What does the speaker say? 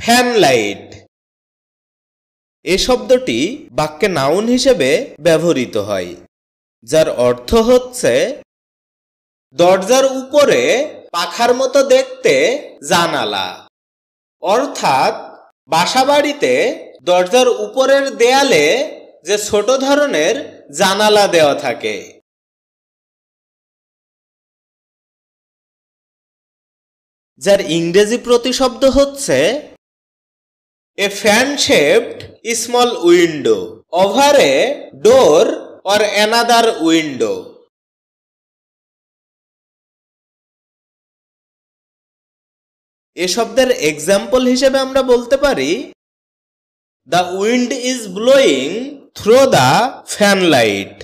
Fan light. এই শব্দটি বাক্যে নাউন হিসেবে ব্যবহৃত হয়, যার অর্থ হচ্ছে দরজার উপরে পাখার মতো দেখতে জানালা। অর্থাৎ বাসাবাড়িতে দরজার উপরের দেয়ালে যে ছোট ধরনের জানালা দেওয়া থাকে। যার ইংরেজি প্রতিশব্দ হচ্ছে a fan shaped small window over a door or another window. এ শব্দের এক্সাম্পল হিসেবে আমরা বলতে পারি the wind is blowing through the fan light.